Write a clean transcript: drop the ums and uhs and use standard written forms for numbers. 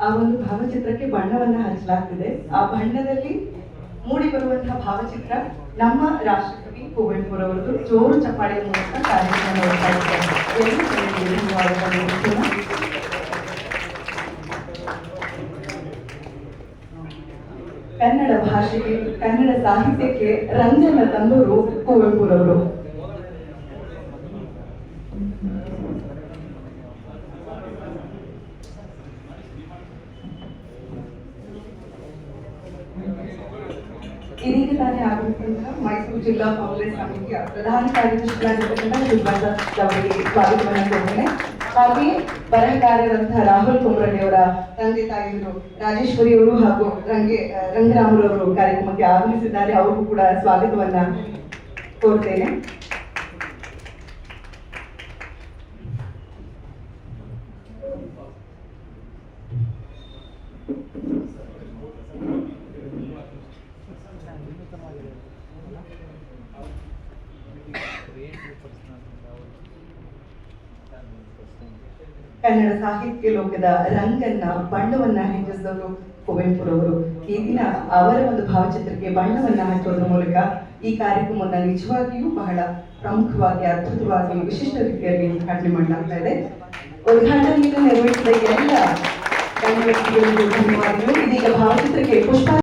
ಆ ಒಂದು ಭಾವಚಿತ್ರಕ್ಕೆ ಬಣ್ಣವನ್ನ ಹಚ್ಚಲಾಗ್ತಿದೆ. ಆ ಬಣ್ಣದಲ್ಲಿ ಮೂಡಿ ಬರುವಂತಹ ಭಾವಚಿತ್ರ ನಮ್ಮ ರಾಷ್ಟ್ರಕವಿ ಕುವೆಂಪುರವರದು. ಜೋರು ಚಪ್ಪಾಳೆಯ ಮೂಲಕ ಕಾರ್ಯಕ್ರಮ ಕನ್ನಡ ಭಾಷೆಗೆ, ಕನ್ನಡ ಸಾಹಿತ್ಯಕ್ಕೆ ರಂಗನ ತಂದವರು ಕುವೆಂಪುರವರು. ಇದೀಗ ತಾನೇ ಆಗಿರುವಂತಹ ಮೈಸೂರು ಜಿಲ್ಲಾ ಕಾಂಗ್ರೆಸ್ ಸಮಿತಿಯ ಪ್ರಧಾನ ಕಾರ್ಯದರ್ಶಿಗಳಾಗಿರ್ತಕ್ಕಂಥ ಶಿವಪ್ರಸಾದ್ ಅವರಿಗೆ ಸ್ವಾಗತವನ್ನು ಕೊಡ್ತೇನೆ. ಹಾಗೆಯೇ ಬರಹಗಾರರಂತಹ ರಾಹುಲ್ ಕುಮರಳ್ಳಿ ಅವರ ತಂದೆ ತಾಯಿಯವರು ರಾಜೇಶ್ವರಿ ಅವರು ಹಾಗೂ ರಂಗರಾಮರವರು ಕಾರ್ಯಕ್ರಮಕ್ಕೆ ಆಗಮಿಸಿದ್ದಾರೆ. ಅವರಿಗೂ ಕೂಡ ಸ್ವಾಗತವನ್ನ ಕೋರ್ತೇನೆ. ಕನ್ನಡ ಸಾಹಿತ್ಯ ಲೋಕದ ರಂಗನ್ನ ಬಣ್ಣವನ್ನ ಹೆಚ್ಚಿಸಿದವರು ಕುವೆಂಪುರವರು. ಈ ದಿನ ಅವರ ಒಂದು ಭಾವಚಿತ್ರಕ್ಕೆ ಬಣ್ಣವನ್ನ ಹಚ್ಚೋದ್ರ ಮೂಲಕ ಈ ಕಾರ್ಯಕ್ರಮವನ್ನ ನಿಜವಾಗಿಯೂ ಬಹಳ ಪ್ರಮುಖವಾಗಿ, ಅದ್ಭುತವಾಗಿ, ವಿಶಿಷ್ಟ ರೀತಿಯಲ್ಲಿ ಉದ್ಘಾಟನೆ ಮಾಡಲಾಗ್ತಾ ಇದೆ. ಉದ್ಘಾಟನೆಯನ್ನು ನೆರವೇರಿಸಿದ ಎಲ್ಲ ಕನ್ನಡ ವ್ಯಕ್ತಿಗಳಿಗೂ ಧನ್ಯವಾದಗಳು. ಇದೀಗ ಭಾವಚಿತ್ರಕ್ಕೆ ಪುಷ್ಪ